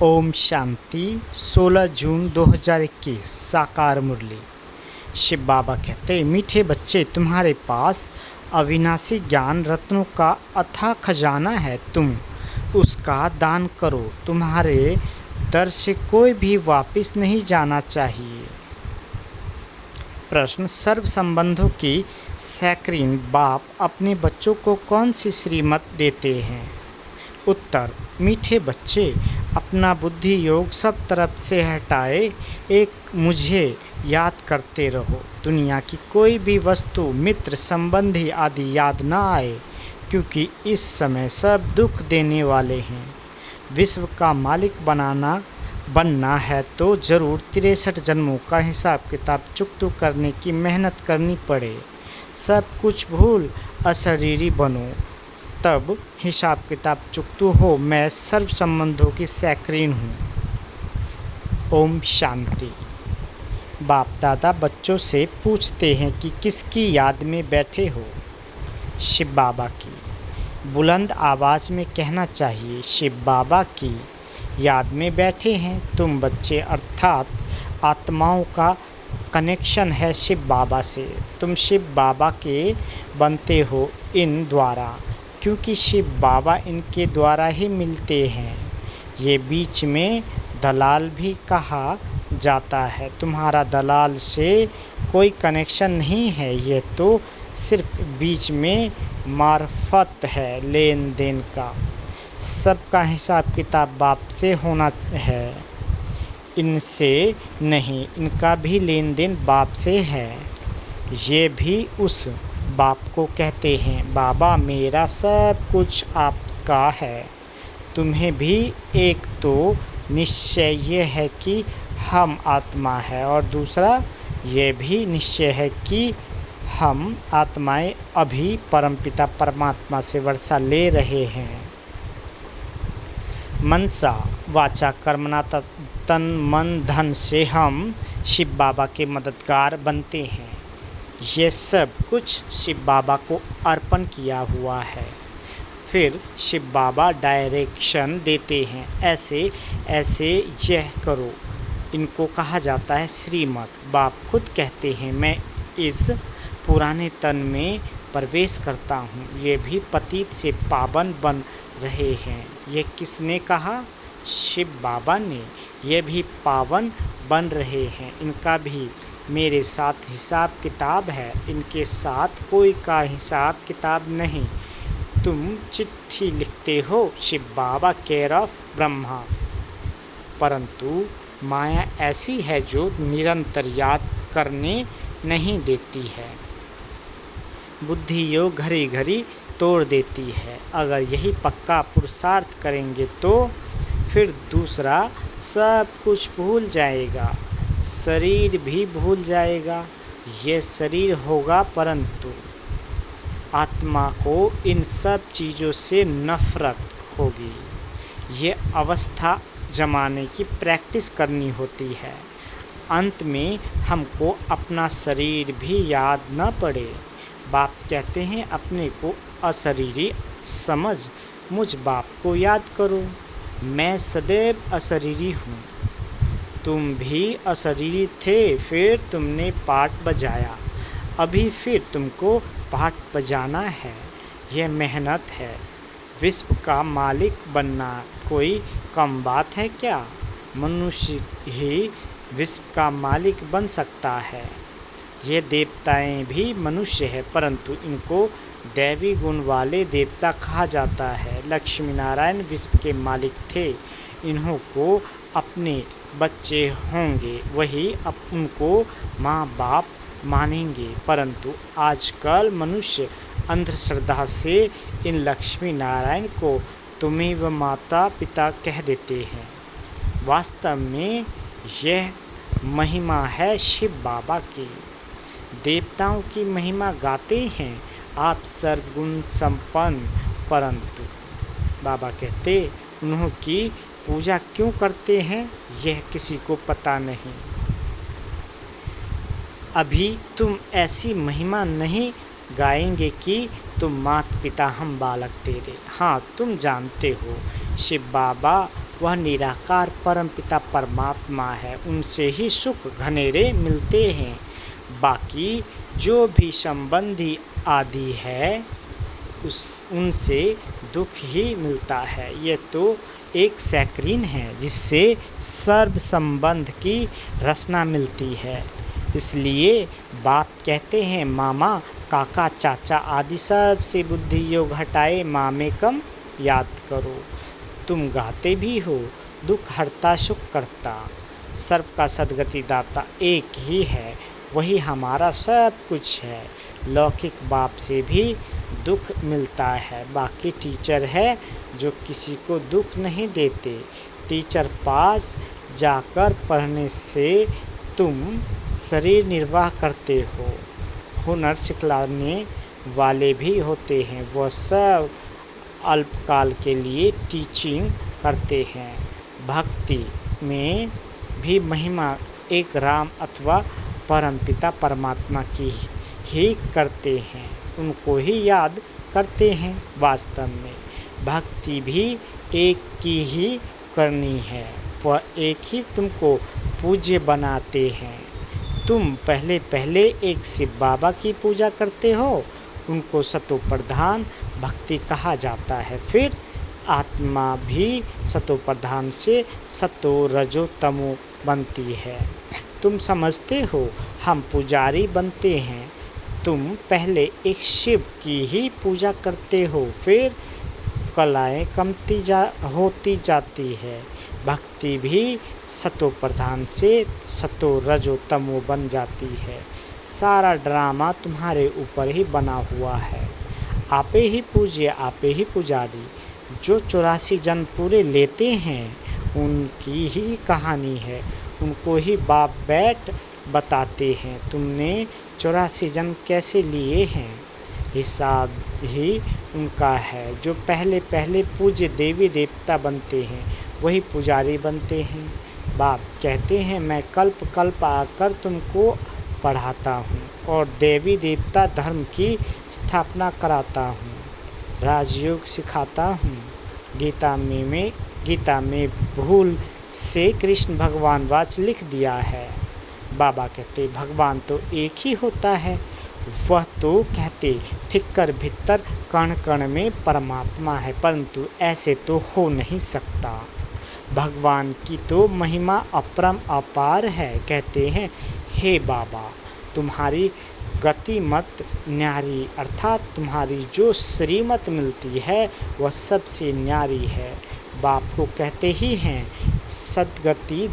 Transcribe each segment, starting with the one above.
ओम शांति। 16 जून 2021 साकार मुरली। शिव बाबा कहते, मीठे बच्चे, तुम्हारे पास अविनाशी ज्ञान रत्नों का अथाह खजाना है, तुम उसका दान करो। तुम्हारे दर से कोई भी वापस नहीं जाना चाहिए। प्रश्न, सर्व संबंधों की सैकरीन बाप अपने बच्चों को कौन सी श्रीमत देते हैं? उत्तर, मीठे बच्चे, अपना बुद्धि योग सब तरफ से हटाए एक मुझे याद करते रहो। दुनिया की कोई भी वस्तु, मित्र, संबंधी आदि याद ना आए, क्योंकि इस समय सब दुख देने वाले हैं। विश्व का मालिक बनना है तो ज़रूर 63 जन्मों का हिसाब किताब चुकता करने की मेहनत करनी पड़े। सब कुछ भूल अशरीरी बनो, तब हिसाब किताब चुकतू हो। मैं सर्व संबंधों की सैकरीन हूँ। ओम शांति। बाप दादा बच्चों से पूछते हैं कि किसकी याद में बैठे हो? शिव बाबा की। बुलंद आवाज़ में कहना चाहिए, शिव बाबा की याद में बैठे हैं। तुम बच्चे अर्थात आत्माओं का कनेक्शन है शिव बाबा से। तुम शिव बाबा के बनते हो इन द्वारा, क्योंकि शिव बाबा इनके द्वारा ही मिलते हैं। ये बीच में दलाल भी कहा जाता है। तुम्हारा दलाल से कोई कनेक्शन नहीं है, ये तो सिर्फ बीच में मार्फत है, लेन देन का। सबका हिसाब किताब बाप से होना है, इनसे नहीं। इनका भी लेन देन बाप से है। ये भी उस बाप को कहते हैं, बाबा मेरा सब कुछ आपका है। तुम्हें भी एक तो निश्चय ये है कि हम आत्मा है, और दूसरा ये भी निश्चय है कि हम आत्माएं अभी परमपिता परमात्मा से वर्षा ले रहे हैं। मनसा वाचा कर्मणा तन मन धन से हम शिव बाबा के मददगार बनते हैं। ये सब कुछ शिव बाबा को अर्पण किया हुआ है। फिर शिव बाबा डायरेक्शन देते हैं, ऐसे ऐसे यह करो। इनको कहा जाता है श्रीमत। बाप खुद कहते हैं, मैं इस पुराने तन में प्रवेश करता हूँ। ये भी पतित से पावन बन रहे हैं। ये किसने कहा? शिव बाबा ने। ये भी पावन बन रहे हैं। इनका भी मेरे साथ हिसाब किताब है, इनके साथ कोई का हिसाब किताब नहीं। तुम चिट्ठी लिखते हो, शिव बाबा केयर ऑफ ब्रह्मा, परंतु माया ऐसी है जो निरंतर याद करने नहीं देती है। बुद्धि योग घड़ी घड़ी तोड़ देती है। अगर यही पक्का पुरुषार्थ करेंगे तो फिर दूसरा सब कुछ भूल जाएगा, शरीर भी भूल जाएगा। ये शरीर होगा, परंतु आत्मा को इन सब चीज़ों से नफरत होगी। ये अवस्था जमाने की प्रैक्टिस करनी होती है। अंत में हमको अपना शरीर भी याद न पड़े। बाप कहते हैं, अपने को अशरीरी समझ मुझ बाप को याद करो। मैं सदैव अशरीरी हूँ। तुम भी अशरीरी थे, फिर तुमने पाठ बजाया, अभी फिर तुमको पाठ बजाना है। यह मेहनत है। विश्व का मालिक बनना कोई कम बात है क्या? मनुष्य ही विश्व का मालिक बन सकता है। ये देवताएं भी मनुष्य है, परंतु इनको दैवी गुण वाले देवता कहा जाता है। लक्ष्मी नारायण विश्व के मालिक थे। इन्हों को अपने बच्चे होंगे, वही उनको माँ बाप मानेंगे, परंतु आजकल मनुष्य अंधश्रद्धा से इन लक्ष्मी नारायण को तुम्हें व माता पिता कह देते हैं। वास्तव में यह महिमा है शिव बाबा की। देवताओं की महिमा गाते हैं आप सर्वगुण संपन्न, परंतु बाबा कहते उन्हों की पूजा क्यों करते हैं यह किसी को पता नहीं। अभी तुम ऐसी महिमा नहीं गाएंगे कि तुम माता पिता हम बालक तेरे। हाँ, तुम जानते हो शिव बाबा वह निराकार परमपिता परमात्मा है, उनसे ही सुख घनेरे मिलते हैं। बाकी जो भी संबंधी आदि है उनसे दुख ही मिलता है। ये तो एक सैकरीन है जिससे सर्व संबंध की रचना मिलती है। इसलिए बाप कहते हैं, मामा काका चाचा आदि सब से बुद्धि योग हटाए मामेकम याद करो। तुम गाते भी हो, दुख हरता सुख करता, सर्व का सद्गति दाता एक ही है, वही हमारा सब कुछ है। लौकिक बाप से भी दुख मिलता है, बाकी टीचर है जो किसी को दुख नहीं देते। टीचर पास जाकर पढ़ने से तुम शरीर निर्वाह करते हो। हुनर सिखलाने वाले भी होते हैं, वह सब अल्पकाल के लिए टीचिंग करते हैं। भक्ति में भी महिमा एक राम अथवा परमपिता परमात्मा की ही करते हैं, उनको ही याद करते हैं। वास्तव में भक्ति भी एक की ही करनी है, वह एक ही तुमको पूज्य बनाते हैं। तुम पहले पहले एक शिव बाबा की पूजा करते हो, उनको सतो प्रधान भक्ति कहा जाता है। फिर आत्मा भी सतो प्रधान से सतो रजो तमो बनती है। तुम समझते हो हम पुजारी बनते हैं। तुम पहले एक शिव की ही पूजा करते हो, फिर कलाएं होती जाती है। भक्ति भी सतो प्रधान से सतो रजो तमो बन जाती है। सारा ड्रामा तुम्हारे ऊपर ही बना हुआ है। आपे ही पूज्य, आपे ही पुजारी। जो 84 जन्म पूरे लेते हैं उनकी ही कहानी है, उनको ही बाप बैठ बताते हैं। तुमने 84 जन्म कैसे लिए हैं, हिसाब ही उनका है। जो पहले पहले पूज्य देवी देवता बनते हैं वही पुजारी बनते हैं। बाप कहते हैं, मैं कल्प कल्प आकर तुमको पढ़ाता हूँ और देवी देवता धर्म की स्थापना कराता हूँ, राजयोग सिखाता हूँ। गीता में भूल से कृष्ण भगवान वाच लिख दिया है। बाबा कहते भगवान तो एक ही होता है। वह तो कहते ठीक कर भीतर कण कण में परमात्मा है, परंतु ऐसे तो हो नहीं सकता। भगवान की तो महिमा अपरम अपार है। कहते हैं, हे बाबा तुम्हारी गति मत न्यारी, अर्थात तुम्हारी जो श्रीमत मिलती है वह सबसे न्यारी है। बाप को कहते ही हैं सद्गति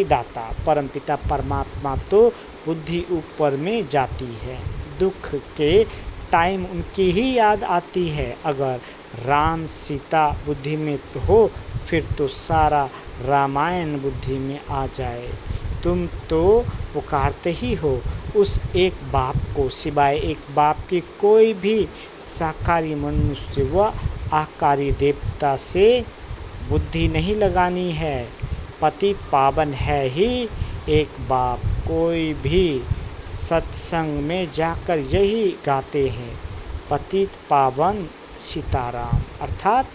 दाता परमपिता परमात्मा तो बुद्धि ऊपर में जाती है। दुख के टाइम उनकी ही याद आती है। अगर राम सीता बुद्धि में तो हो, फिर तो सारा रामायण बुद्धि में आ जाए। तुम तो पुकारते ही हो उस एक बाप को, सिवाय एक बाप की कोई भी साकारी मनुष्य व आकारी देवता से बुद्धि नहीं लगानी है। पतित पावन है ही एक बाप। कोई भी सत्संग में जाकर यही गाते हैं, पतित पावन सीताराम, अर्थात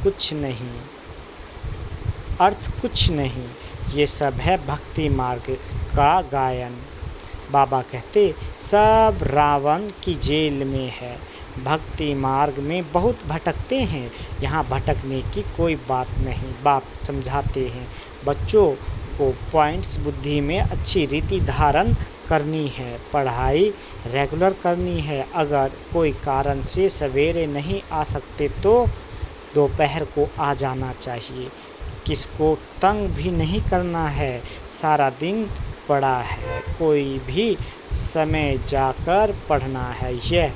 कुछ नहीं, अर्थ कुछ नहीं। ये सब है भक्ति मार्ग का गायन। बाबा कहते सब रावण की जेल में है। भक्ति मार्ग में बहुत भटकते हैं, यहाँ भटकने की कोई बात नहीं। बाप समझाते हैं बच्चों को पॉइंट्स बुद्धि में अच्छी रीति धारण करनी है, पढ़ाई रेगुलर करनी है। अगर कोई कारण से सवेरे नहीं आ सकते तो दोपहर को आ जाना चाहिए। किसको तंग भी नहीं करना है, सारा दिन पड़ा है, कोई भी समय जाकर पढ़ना है। यह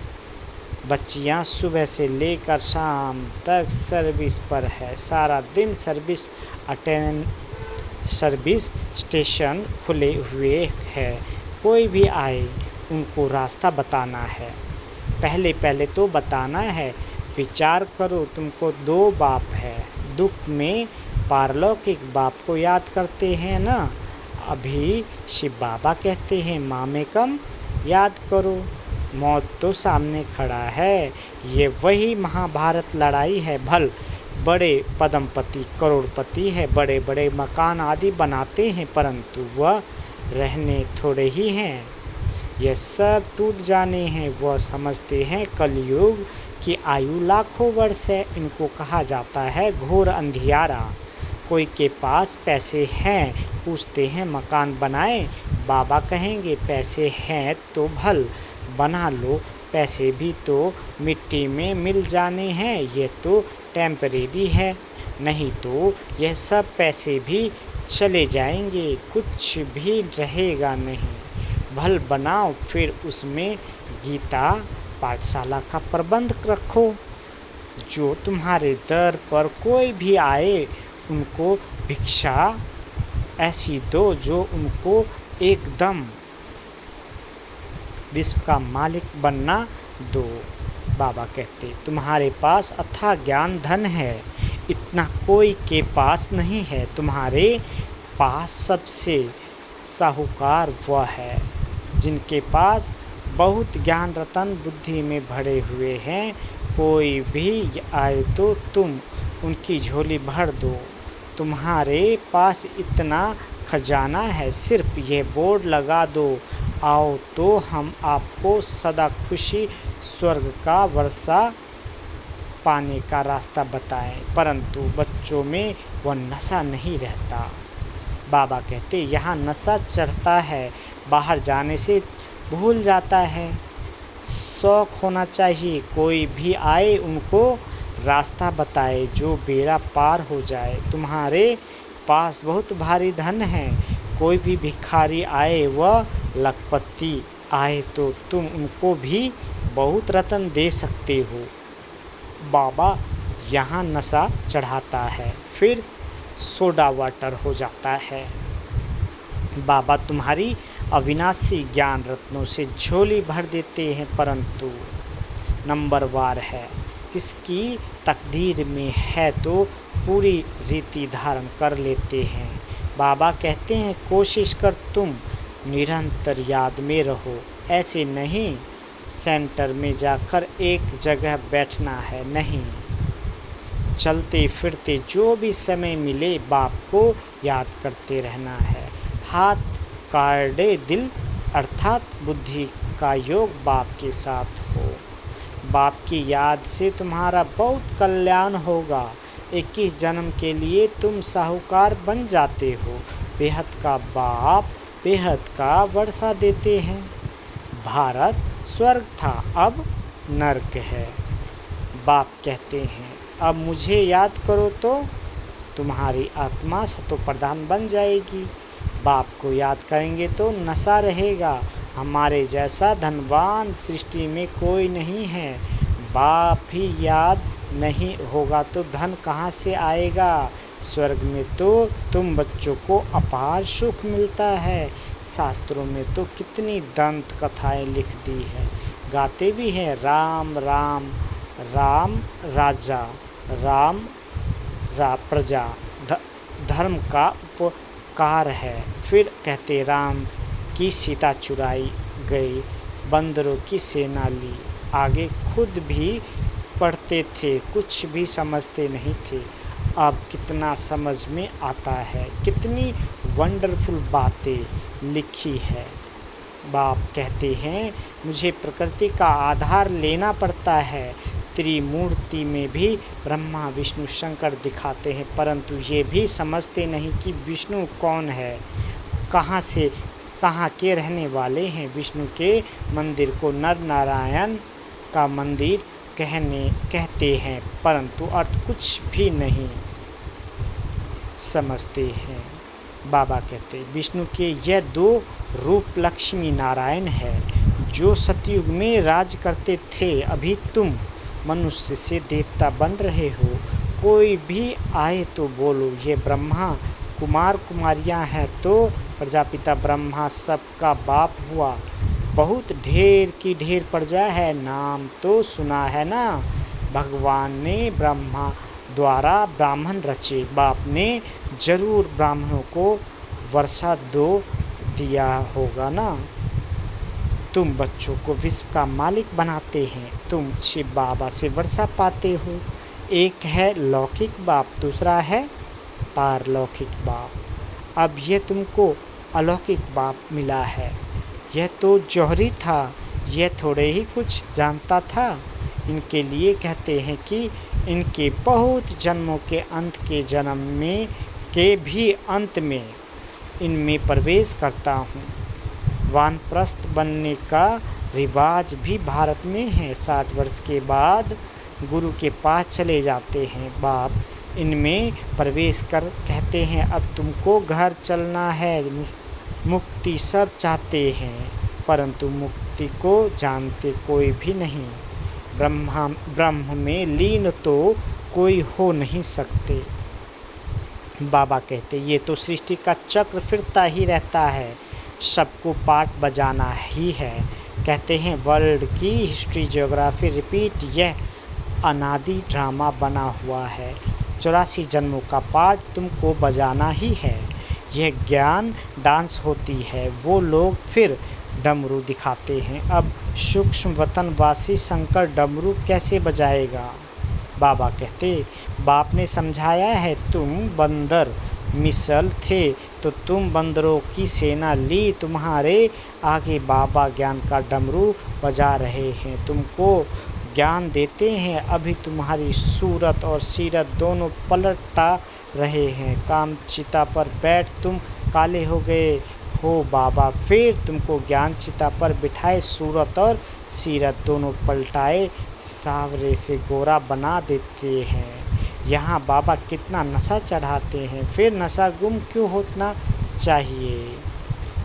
बच्चियां सुबह से लेकर शाम तक सर्विस पर है, सारा दिन सर्विस स्टेशन खुले हुए है। कोई भी आए उनको रास्ता बताना है, पहले तो बताना है। विचार करो, तुमको दो बाप है। दुख में पारलौकिक बाप को याद करते हैं ना। अभी शिव बाबा कहते हैं मामेकम याद करो। मौत तो सामने खड़ा है, ये वही महाभारत लड़ाई है। भल बड़े पदमपति करोड़पति है, बड़े बड़े मकान आदि बनाते हैं, परंतु वह रहने थोड़े ही हैं। यह सब टूट जाने हैं। वह समझते हैं कलयुग की आयु लाखों वर्ष है। इनको कहा जाता है घोर अंधियारा। कोई के पास पैसे हैं, पूछते हैं मकान बनाए, बाबा कहेंगे पैसे हैं तो भल बना लो, पैसे भी तो मिट्टी में मिल जाने हैं, ये तो टेम्परेरी है, नहीं तो यह सब पैसे भी चले जाएंगे, कुछ भी रहेगा नहीं। भल बनाओ, फिर उसमें गीता पाठशाला का प्रबंध रखो। जो तुम्हारे दर पर कोई भी आए उनको भिक्षा ऐसी दो जो उनको एकदम विश्व का मालिक बनना दो। बाबा कहते तुम्हारे पास अथाह ज्ञान धन है, इतना कोई के पास नहीं है। तुम्हारे पास सबसे साहूकार वह है जिनके पास बहुत ज्ञान रतन बुद्धि में भरे हुए हैं। कोई भी आए तो तुम उनकी झोली भर दो। तुम्हारे पास इतना खजाना है, सिर्फ ये बोर्ड लगा दो, आओ तो हम आपको सदा खुशी स्वर्ग का वर्षा पाने का रास्ता बताएं। परंतु बच्चों में वह नशा नहीं रहता। बाबा कहते यहाँ नशा चढ़ता है, बाहर जाने से भूल जाता है। शौक होना चाहिए, कोई भी आए उनको रास्ता बताए जो बेड़ा पार हो जाए। तुम्हारे पास बहुत भारी धन है, कोई भी भिखारी आए वह लखपति आए तो तुम उनको भी बहुत रतन दे सकते हो। बाबा यहाँ नशा चढ़ाता है, फिर सोडा वाटर हो जाता है। बाबा तुम्हारी अविनाशी ज्ञान रत्नों से झोली भर देते हैं, परंतु नंबरवार है, किसकी तकदीर में है तो पूरी रीति धारण कर लेते हैं। बाबा कहते हैं कोशिश कर तुम निरंतर याद में रहो, ऐसे नहीं सेंटर में जाकर एक जगह बैठना है, नहीं, चलते फिरते जो भी समय मिले बाप को याद करते रहना है। हाथ काढ़े दिल अर्थात बुद्धि का योग बाप के साथ हो। बाप की याद से तुम्हारा बहुत कल्याण होगा। 21 जन्म के लिए तुम साहूकार बन जाते हो। बेहद का बाप बेहद का वर्षा देते हैं। भारत स्वर्ग था, अब नर्क है। बाप कहते हैं अब मुझे याद करो तो तुम्हारी आत्मा सतोप्रधान बन जाएगी। बाप को याद करेंगे तो नशा रहेगा। हमारे जैसा धनवान सृष्टि में कोई नहीं है। बाप ही याद नहीं होगा तो धन कहाँ से आएगा। स्वर्ग में तो तुम बच्चों को अपार सुख मिलता है। शास्त्रों में तो कितनी दंत कथाएं लिख दी है, गाते भी हैं राम राम राम राजा राम प्रजा, धर्म का उपकार है। फिर कहते राम की सीता चुराई गई, बंदरों की सेना ली। आगे खुद भी पढ़ते थे, कुछ भी समझते नहीं थे। अब कितना समझ में आता है, कितनी वंडरफुल बातें लिखी है। बाप कहते हैं मुझे प्रकृति का आधार लेना पड़ता है। त्रिमूर्ति में भी ब्रह्मा विष्णु शंकर दिखाते हैं, परंतु ये भी समझते नहीं कि विष्णु कौन है, कहाँ से कहाँ के रहने वाले हैं। विष्णु के मंदिर को नर नारायण का मंदिर कहते हैं, परंतु अर्थ कुछ भी नहीं समझते हैं। बाबा कहते विष्णु के यह दो रूप लक्ष्मी नारायण है जो सतयुग में राज करते थे। अभी तुम मनुष्य से देवता बन रहे हो। कोई भी आए तो बोलो ये ब्रह्मा कुमार कुमारियां हैं तो प्रजापिता ब्रह्मा सबका बाप हुआ। बहुत ढेर की ढेर प्रजा है, नाम तो सुना है ना। भगवान ने ब्रह्मा द्वारा ब्राह्मण रचे। बाप ने जरूर ब्राह्मणों को वर्षा दिया होगा ना। तुम बच्चों को विश्व का मालिक बनाते हैं, तुम शिव बाबा से वर्षा पाते हो। एक है लौकिक बाप, दूसरा है पारलौकिक बाप। अब यह तुमको अलौकिक बाप मिला है। यह तो जौहरी था, यह थोड़े ही कुछ जानता था। इनके लिए कहते हैं कि इनके बहुत जन्मों के अंत के जन्म में के भी अंत में इनमें प्रवेश करता हूँ। वानप्रस्थ बनने का रिवाज भी भारत में है। 60 वर्ष के बाद गुरु के पास चले जाते हैं बाप, इनमें प्रवेश कर कहते हैं अब तुमको घर चलना है। मुक्ति सब चाहते हैं परंतु मुक्ति को जानते कोई भी नहीं। ब्रह्म में लीन तो कोई हो नहीं सकते। बाबा कहते ये तो सृष्टि का चक्र फिरता ही रहता है, सबको पाठ बजाना ही है। कहते हैं वर्ल्ड की हिस्ट्री ज्योग्राफी रिपीट, यह अनादि ड्रामा बना हुआ है। 84 जन्मों का पाठ तुमको बजाना ही है। यह ज्ञान डांस होती है, वो लोग फिर डमरू दिखाते हैं। अब सूक्ष्म वतनवासी शंकर डमरू कैसे बजाएगा? बाबा कहते बाप ने समझाया है, तुम बंदर मिसल थे तो तुम बंदरों की सेना ली, तुम्हारे आगे बाबा ज्ञान का डमरू बजा रहे हैं, तुमको ज्ञान देते हैं। अभी तुम्हारी सूरत और सीरत दोनों पलटा रहे हैं। काम चिता पर बैठ तुम काले हो गए हो, बाबा फिर तुमको ज्ञान चिता पर बिठाए, सूरत और सीरत दोनों पलटाए, सावरे से गोरा बना देते हैं। यहाँ बाबा कितना नशा चढ़ाते हैं, फिर नशा गुम क्यों होना चाहिए?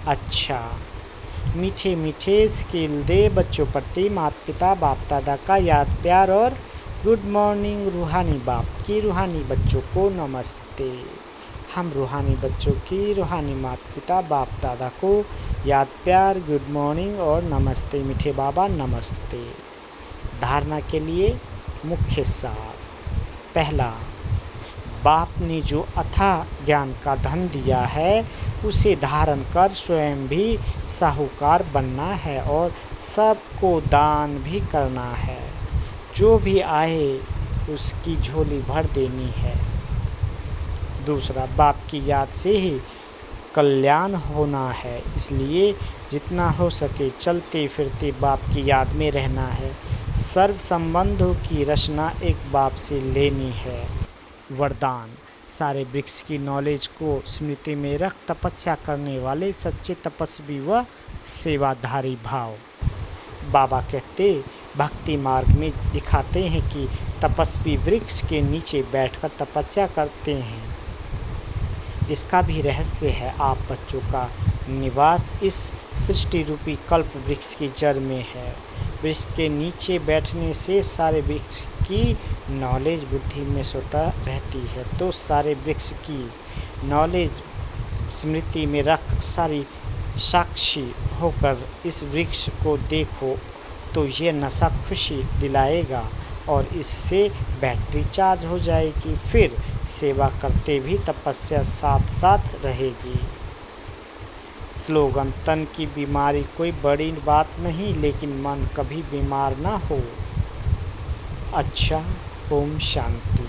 अच्छा, मीठे मीठे स्किल दे बच्चों प्रति माता पिता बाप दादा का याद प्यार और गुड मॉर्निंग। रूहानी बाप की रूहानी बच्चों को नमस्ते। हम रूहानी बच्चों की रूहानी माता पिता बाप दादा को याद प्यार गुड मॉर्निंग और नमस्ते। मीठे बाबा नमस्ते। धारणा के लिए मुख्य सार। पहला, बाप ने जो अथाह ज्ञान का धन दिया है उसे धारण कर स्वयं भी साहूकार बनना है और सबको दान भी करना है। जो भी आए उसकी झोली भर देनी है। दूसरा, बाप की याद से ही कल्याण होना है, इसलिए जितना हो सके चलते फिरते बाप की याद में रहना है। सर्व संबंधों की रचना एक बाप से लेनी है। वरदान, सारे वृक्ष की नॉलेज को स्मृति में रख तपस्या करने वाले सच्चे तपस्वी व सेवाधारी भाव। बाबा कहते भक्ति मार्ग में दिखाते हैं कि तपस्वी वृक्ष के नीचे बैठकर तपस्या करते हैं। इसका भी रहस्य है। आप बच्चों का निवास इस सृष्टि रूपी कल्प वृक्ष की जड़ में है। वृक्ष के नीचे बैठने से सारे वृक्ष की नॉलेज बुद्धि में स्वतः रहती है। तो सारे वृक्ष की नॉलेज स्मृति में रख सारी साक्षी होकर इस वृक्ष को देखो तो ये नशा खुशी दिलाएगा और इससे बैटरी चार्ज हो जाएगी। फिर सेवा करते भी तपस्या साथ साथ रहेगी। स्लोगन, तन की बीमारी कोई बड़ी बात नहीं लेकिन मन कभी बीमार ना हो। अच्छा, ओम शांति।